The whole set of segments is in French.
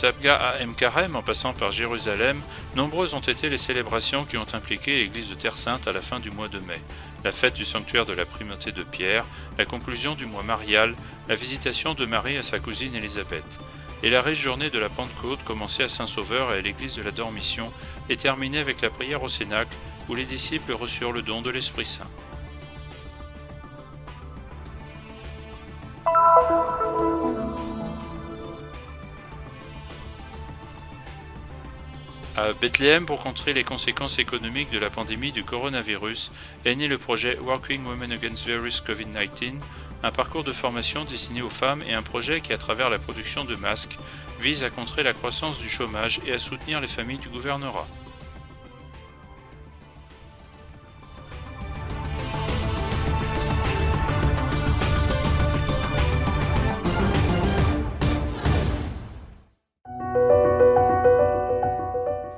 Tabgha à Mkarem en passant par Jérusalem, nombreuses ont été les célébrations qui ont impliqué l'église de Terre Sainte à la fin du mois de mai. La fête du sanctuaire de la primauté de Pierre, la conclusion du mois marial, la visitation de Marie à sa cousine Élisabeth. Et la riche journée de la Pentecôte commençait à Saint-Sauveur et à l'église de la Dormition et terminait avec la prière au Cénacle où les disciples reçurent le don de l'Esprit Saint. À Bethléem, pour contrer les conséquences économiques de la pandémie du coronavirus, est né le projet Working Women Against Virus COVID-19, un parcours de formation destiné aux femmes et un projet qui, à travers la production de masques, vise à contrer la croissance du chômage et à soutenir les familles du gouvernorat.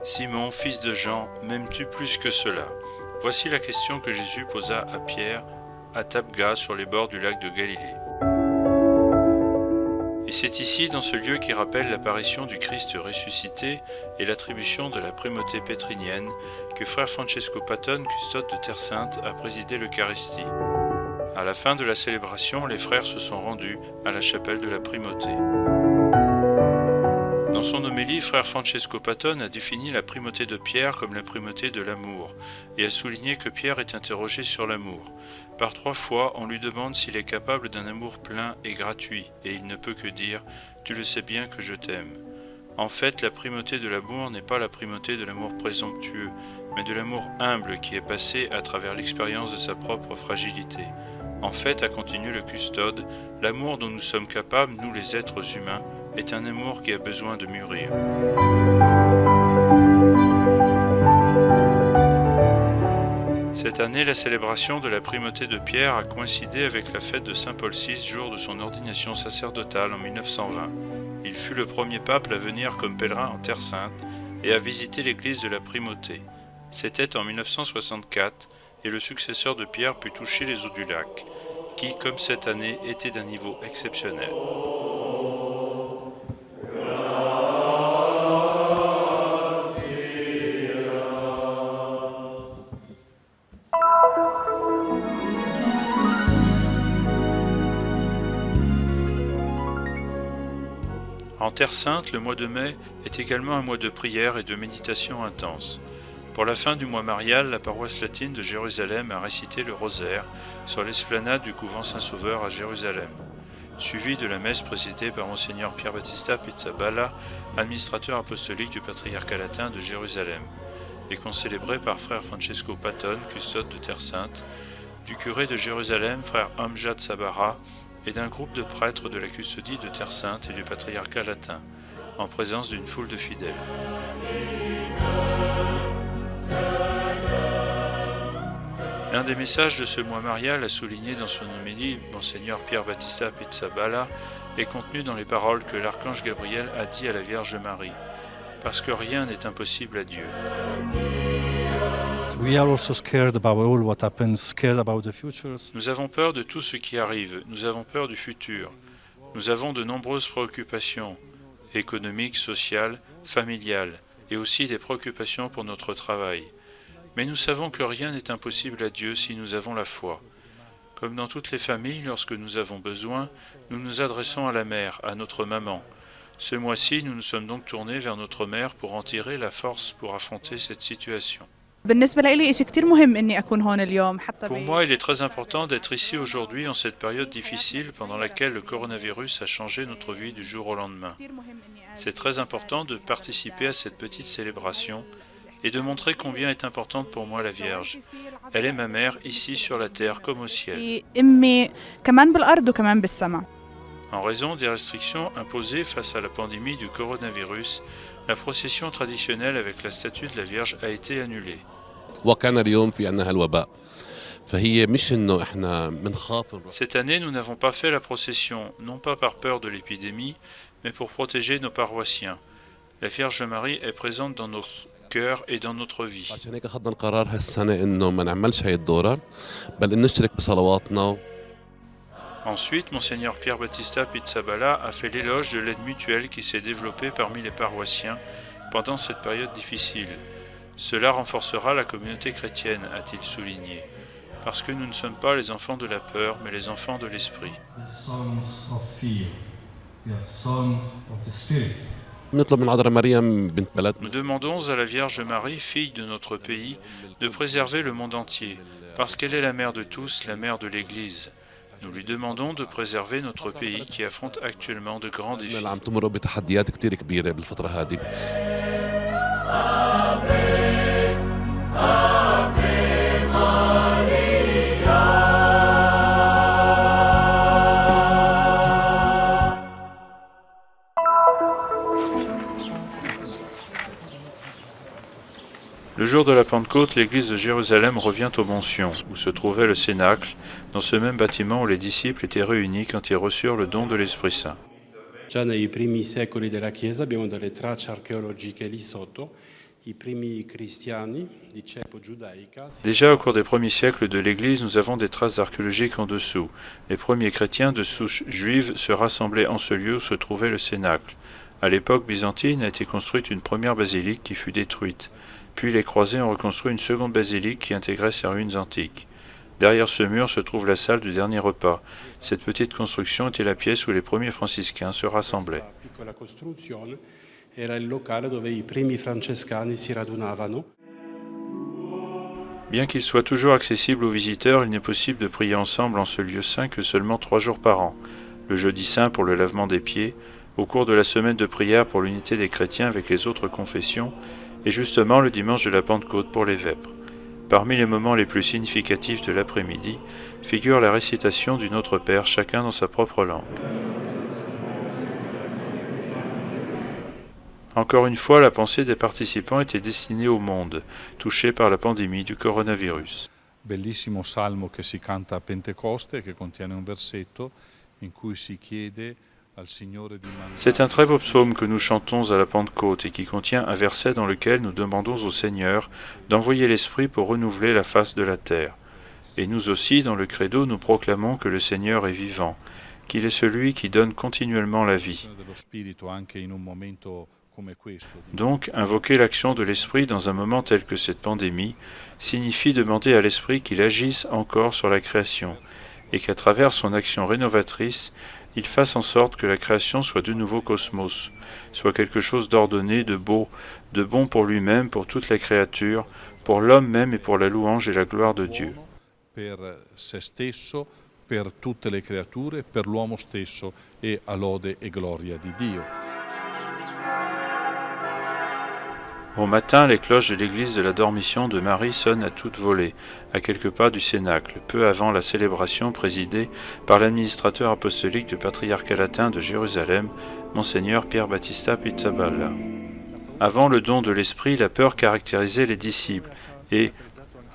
Simon, fils de Jean, m'aimes-tu plus que cela? Voici la question que Jésus posa à Pierre à Tabgha sur les bords du lac de Galilée. Et c'est ici, dans ce lieu qui rappelle l'apparition du Christ ressuscité et l'attribution de la primauté pétrinienne, que frère Francesco Patton, custode de Terre Sainte, a présidé l'Eucharistie. À la fin de la célébration, les frères se sont rendus à la chapelle de la primauté. Dans son homélie, frère Francesco Patton a défini la primauté de Pierre comme la primauté de l'amour, et a souligné que Pierre est interrogé sur l'amour. Par 3 fois, on lui demande s'il est capable d'un amour plein et gratuit, et il ne peut que dire « Tu le sais bien que je t'aime ». En fait, la primauté de l'amour n'est pas la primauté de l'amour présomptueux, mais de l'amour humble qui est passé à travers l'expérience de sa propre fragilité. En fait, a continué le custode, l'amour dont nous sommes capables, nous les êtres humains, est un amour qui a besoin de mûrir. Cette année, la célébration de la primauté de Pierre a coïncidé avec la fête de Saint Paul VI, jour de son ordination sacerdotale en 1920. Il fut le premier pape à venir comme pèlerin en Terre Sainte et à visiter l'église de la primauté. C'était en 1964 et le successeur de Pierre put toucher les eaux du lac, qui, comme cette année, étaient d'un niveau exceptionnel. En Terre Sainte, le mois de mai est également un mois de prière et de méditation intense. Pour la fin du mois marial, la paroisse latine de Jérusalem a récité le rosaire sur l'esplanade du couvent Saint-Sauveur à Jérusalem, suivi de la messe présidée par Monseigneur Pier Battista Pizzaballa, administrateur apostolique du patriarcat latin de Jérusalem, et concélébrée par frère Francesco Patton, custode de Terre Sainte, du curé de Jérusalem, frère Amjad Sabara, et d'un groupe de prêtres de la custodie de Terre Sainte et du patriarcat latin, en présence d'une foule de fidèles. L'un des messages de ce mois marial, a souligné dans son homélie Monseigneur Pier Battista Pizzaballa, est contenu dans les paroles que l'archange Gabriel a dit à la Vierge Marie, parce que rien n'est impossible à Dieu. Nous avons peur de tout ce qui arrive, nous avons peur du futur. Nous avons de nombreuses préoccupations économiques, sociales, familiales, et aussi des préoccupations pour notre travail. Mais nous savons que rien n'est impossible à Dieu si nous avons la foi. Comme dans toutes les familles, lorsque nous avons besoin, nous nous adressons à la mère, à notre maman. Ce mois-ci, nous nous sommes donc tournés vers notre mère pour en tirer la force pour affronter cette situation. Pour moi, il est très important d'être ici aujourd'hui en cette période difficile pendant laquelle le coronavirus a changé notre vie du jour au lendemain. C'est très important de participer à cette petite célébration et de montrer combien est importante pour moi la Vierge. Elle est ma mère ici sur la terre comme au ciel. En raison des restrictions imposées face à la pandémie du coronavirus, la procession traditionnelle avec la statue de la Vierge a été annulée. Cette année, nous n'avons pas fait la procession, non pas par peur de l'épidémie, mais pour protéger nos paroissiens. La Vierge Marie est présente dans notre cœur et dans notre vie. Ensuite, Monseigneur Pier Battista Pizzaballa a fait l'éloge de l'aide mutuelle qui s'est développée parmi les paroissiens pendant cette période difficile. Cela renforcera la communauté chrétienne, a-t-il souligné, parce que nous ne sommes pas les enfants de la peur, mais les enfants de l'esprit. Nous demandons à la Vierge Marie, fille de notre pays, de préserver le monde entier, parce qu'elle est la mère de tous, la mère de l'Église. Nous lui demandons de préserver notre pays qui affronte actuellement de grands défis. Le jour de la Pentecôte, l'église de Jérusalem revient aux Montions, où se trouvait le Cénacle, dans ce même bâtiment où les disciples étaient réunis quand ils reçurent le don de l'Esprit Saint. Già nei primi secoli della Chiesa abbiamo delle tracce archeologiche lì sotto. I primi cristiani di cepa giudaica. Déjà au cours des premiers siècles de l'Église, nous avons des traces archéologiques en dessous. Les premiers chrétiens de souche juive se rassemblaient en ce lieu où se trouvait le Cénacle. À l'époque byzantine a été construite une première basilique qui fut détruite. Puis les croisés ont reconstruit une seconde basilique qui intégrait ces ruines antiques. Derrière ce mur se trouve la salle du dernier repas. Cette petite construction était la pièce où les premiers franciscains se rassemblaient. Bien qu'il soit toujours accessible aux visiteurs, il n'est possible de prier ensemble en ce lieu saint que seulement 3 jours par an. Le jeudi saint pour le lavement des pieds, au cours de la semaine de prière pour l'unité des chrétiens avec les autres confessions, et justement le dimanche de la Pentecôte pour les vêpres. Parmi les moments les plus significatifs de l'après-midi figure la récitation du Notre Père, chacun dans sa propre langue. Encore une fois, la pensée des participants était destinée au monde, touché par la pandémie du coronavirus. Bellissimo salmo che si canta a Pentecoste, che contiene un versetto in cui si chiede. C'est un très beau psaume que nous chantons à la Pentecôte et qui contient un verset dans lequel nous demandons au Seigneur d'envoyer l'Esprit pour renouveler la face de la terre. Et nous aussi, dans le credo, nous proclamons que le Seigneur est vivant, qu'il est celui qui donne continuellement la vie. Donc, invoquer l'action de l'Esprit dans un moment tel que cette pandémie signifie demander à l'Esprit qu'il agisse encore sur la création et qu'à travers son action rénovatrice, il fasse en sorte que la création soit de nouveau cosmos, soit quelque chose d'ordonné, de beau, de bon pour lui-même, pour toute la créature, pour l'homme même et pour la louange et la gloire de Dieu. Per se stesso, per tutte le creature, per l'uomo stesso e a lode e gloria di Dio. Au matin, les cloches de l'église de la Dormition de Marie sonnent à toute volée, à quelques pas du Cénacle, peu avant la célébration présidée par l'administrateur apostolique du patriarcat latin de Jérusalem, Monseigneur Pier Battista Pizzaballa. Avant le don de l'Esprit, la peur caractérisait les disciples et,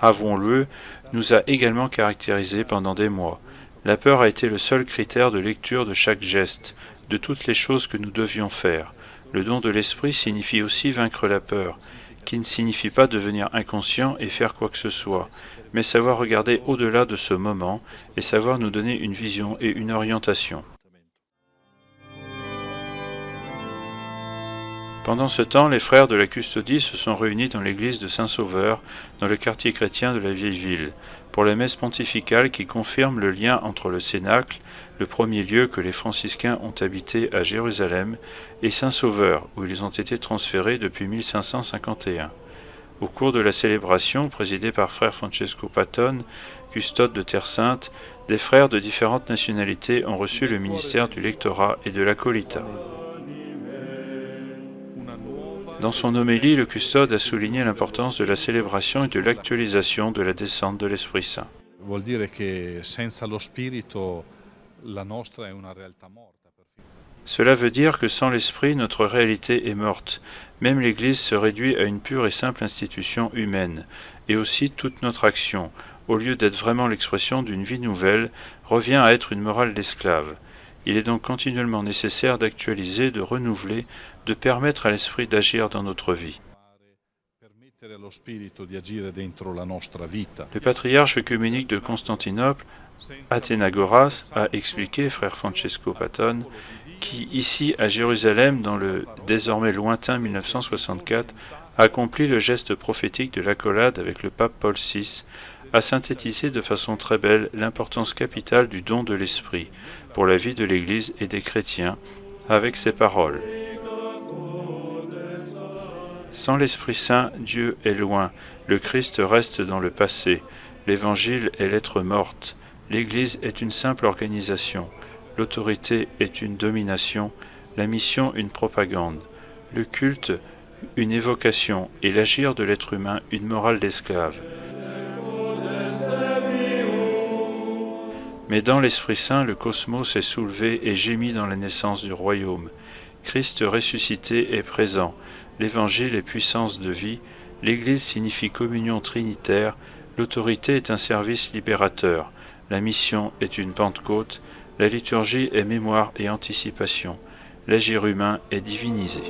avouons-le, nous a également caractérisés pendant des mois. La peur a été le seul critère de lecture de chaque geste, de toutes les choses que nous devions faire. Le don de l'Esprit signifie aussi vaincre la peur, qui ne signifie pas devenir inconscient et faire quoi que ce soit, mais savoir regarder au-delà de ce moment et savoir nous donner une vision et une orientation. Pendant ce temps, les frères de la custodie se sont réunis dans l'église de Saint-Sauveur, dans le quartier chrétien de la vieille ville, pour la messe pontificale qui confirme le lien entre le Cénacle, le premier lieu que les franciscains ont habité à Jérusalem, et Saint-Sauveur, où ils ont été transférés depuis 1551. Au cours de la célébration, présidée par frère Francesco Patton, custode de Terre Sainte, des frères de différentes nationalités ont reçu le ministère du lectorat et de l'acolytat. Dans son homélie, le custode a souligné l'importance de la célébration et de l'actualisation de la descente de l'Esprit Saint. Vuol dire che senza lo Spirito la nostra è una realtà morta. Cela veut dire que sans l'Esprit, notre réalité est morte. Même l'Église se réduit à une pure et simple institution humaine, et aussi toute notre action, au lieu d'être vraiment l'expression d'une vie nouvelle, revient à être une morale d'esclave. Il est donc continuellement nécessaire d'actualiser, de renouveler, de permettre à l'Esprit d'agir dans notre vie. Le patriarche œcuménique de Constantinople Athénagoras a expliqué, frère Francesco Patton, qui ici à Jérusalem, dans le désormais lointain 1964, accomplit le geste prophétique de l'accolade avec le pape Paul VI, a synthétisé de façon très belle l'importance capitale du don de l'Esprit pour la vie de l'Église et des chrétiens, avec ces paroles. Sans l'Esprit Saint, Dieu est loin, le Christ reste dans le passé, l'Évangile est lettre morte, l'Église est une simple organisation, l'autorité est une domination, la mission une propagande, le culte une évocation et l'agir de l'être humain une morale d'esclave. Mais dans l'Esprit Saint, le cosmos est soulevé et gémit dans la naissance du royaume. Christ ressuscité est présent, l'Évangile est puissance de vie, l'Église signifie communion trinitaire, l'autorité est un service libérateur, la mission est une Pentecôte, la liturgie est mémoire et anticipation, l'agir humain est divinisé.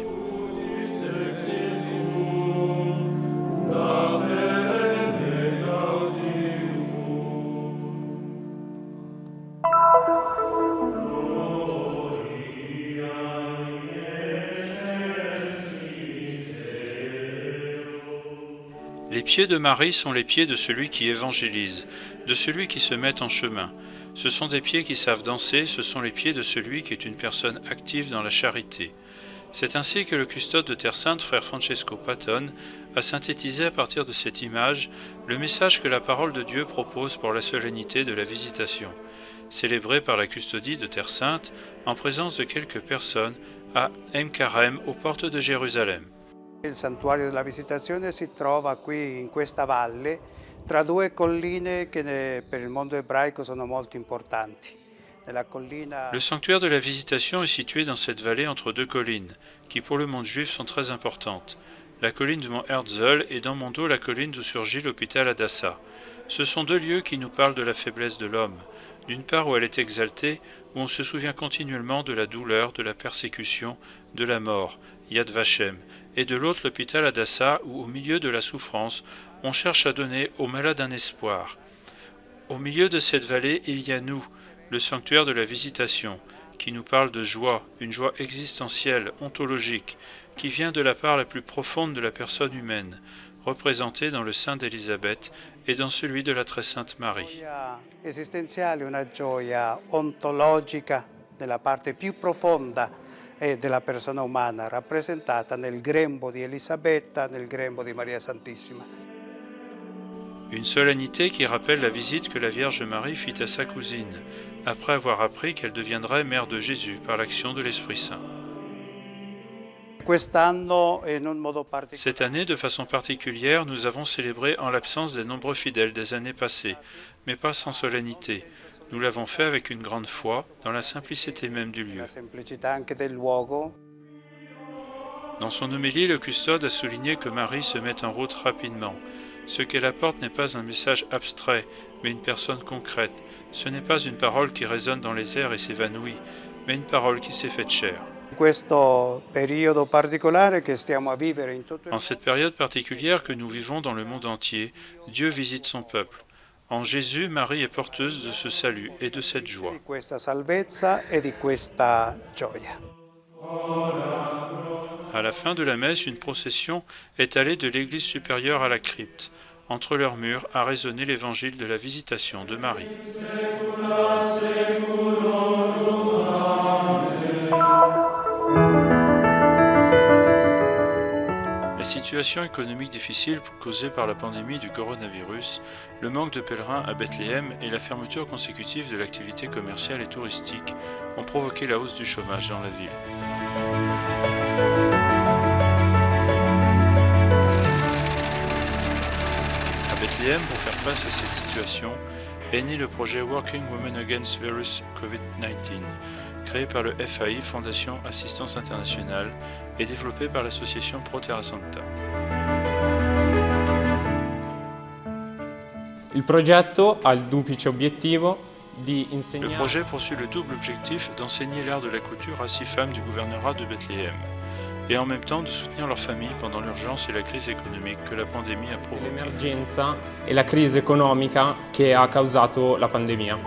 Les pieds de Marie sont les pieds de celui qui évangélise, de celui qui se met en chemin. Ce sont des pieds qui savent danser, ce sont les pieds de celui qui est une personne active dans la charité. C'est ainsi que le custode de Terre Sainte, frère Francesco Patton, a synthétisé à partir de cette image le message que la parole de Dieu propose pour la solennité de la Visitation, célébrée par la custodie de Terre Sainte en présence de quelques personnes à Ein Karem, aux portes de Jérusalem. Il santuario della Visitazione si trova qui in questa valle tra due colline che per il mondo ebraico sono molto importanti. Le sanctuaire de la Visitation est situé dans cette vallée entre deux collines, qui pour le monde juif sont très importantes. La colline du mont Herzl et dans mon dos la colline d'où surgit l'hôpital Hadassah. Ce sont deux lieux qui nous parlent de la faiblesse de l'homme. D'une part où elle est exaltée, où on se souvient continuellement de la douleur, de la persécution, de la mort, Yad Vashem, et de l'autre l'hôpital Hadassah où, au milieu de la souffrance, on cherche à donner aux malades un espoir. Au milieu de cette vallée, il y a nous, le sanctuaire de la Visitation, qui nous parle de joie, une joie existentielle, ontologique, qui vient de la part la plus profonde de la personne humaine, représentée dans le sein d'Élisabeth et dans celui de la très sainte Marie. Esistenziale, una gioia ontologica della parte più profonda della persona umana, rappresentata nel grembo di Elisabetta, nel grembo di Maria Santissima. Une solennité qui rappelle la visite que la Vierge Marie fit à sa cousine, après avoir appris qu'elle deviendrait mère de Jésus par l'action de l'Esprit Saint. Cette année, de façon particulière, nous avons célébré en l'absence des nombreux fidèles des années passées, mais pas sans solennité. Nous l'avons fait avec une grande foi, dans la simplicité même du lieu. Dans son homélie, le custode a souligné que Marie se met en route rapidement. Ce qu'elle apporte n'est pas un message abstrait, mais une personne concrète. Ce n'est pas une parole qui résonne dans les airs et s'évanouit, mais une parole qui s'est faite chair. En cette période particulière que nous vivons dans le monde entier, Dieu visite son peuple. En Jésus, Marie est porteuse de ce salut et de cette joie. À la fin de la messe, une procession est allée de l'église supérieure à la crypte. Entre leurs murs a résonné l'évangile de la Visitation de Marie. La situation économique difficile causée par la pandémie du coronavirus, le manque de pèlerins à Bethléem et la fermeture consécutive de l'activité commerciale et touristique ont provoqué la hausse du chômage dans la ville. À Bethléem, pour faire face à cette situation, est né le projet Working Women Against Virus COVID-19, créé par le FAI, Fondation Assistance Internationale, et développé par l'association Pro Terra Sancta. Il progetto ha il duplice obiettivo di Le insegnare projet poursuit le double objectif d'enseigner l'art de la couture à 6 femmes du gouvernorat de Bethléem, et en même temps de soutenir leurs familles pendant l'urgence et la crise économique que la pandémie a provoquée. l'emergenza e la crisi economica che ha causato la pandemia.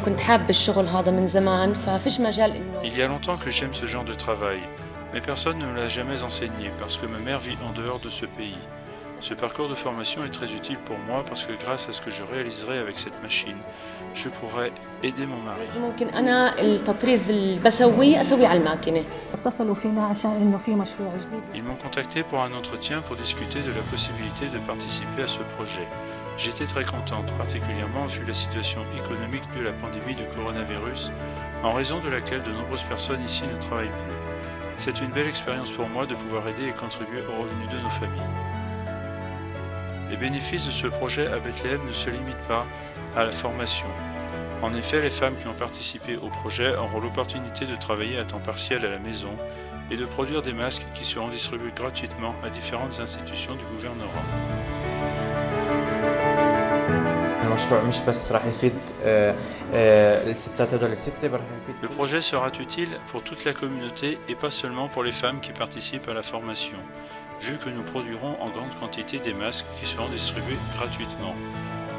كنت حابة الشغل هذا من زمان ففيش مجال إنه Il y a longtemps que j'aime ce genre de travail, mais personne ne me l'a jamais enseigné parce que ma mère vit en dehors de ce pays. Ce parcours de formation est très utile pour moi parce que grâce à ce que je réaliserai avec cette machine, je pourrai aider mon mari. ممكن أنا التطريز اللي أسويه على الماكينة. اتصلوا فينا عشان إنه في مشروع جديد. Ils m'ont contacté pour un entretien pour discuter de la possibilité de participer à ce projet. J'étais très contente, particulièrement vu la situation économique de la pandémie de coronavirus, en raison de laquelle de nombreuses personnes ici ne travaillent plus. C'est une belle expérience pour moi de pouvoir aider et contribuer aux revenus de nos familles. Les bénéfices de ce projet à Bethléem ne se limitent pas à la formation. En effet, les femmes qui ont participé au projet auront l'opportunité de travailler à temps partiel à la maison et de produire des masques qui seront distribués gratuitement à différentes institutions du gouvernorat. المشروع مش بس راح يفيد الستات هذول الستة راح يفيد. Le projet sera utile pour toute la communauté et pas seulement pour les femmes qui participent à la formation, vu que nous produirons en grande quantité des masques qui seront distribués gratuitement.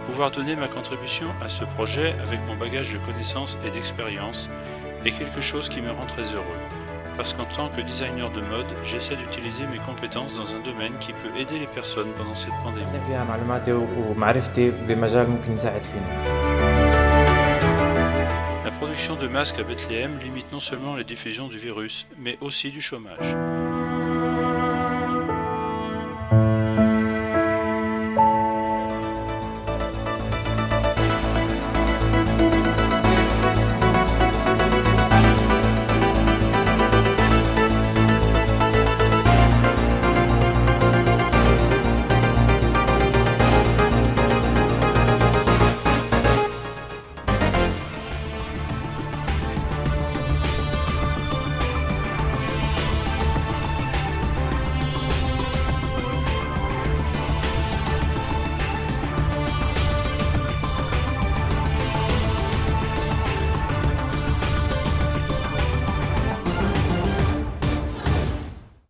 Pouvoir donner ma contribution à ce projet avec mon bagage de connaissances et d'expérience est quelque chose qui me rend très heureux. Parce qu'en tant que designer de mode, j'essaie d'utiliser mes compétences dans un domaine qui peut aider les personnes pendant cette pandémie. فيها معلوماتي ومعرفتي بمجال ممكن نساعد فيه الناس. La production de masques à Bethléem limite non seulement la diffusion du virus, mais aussi du chômage.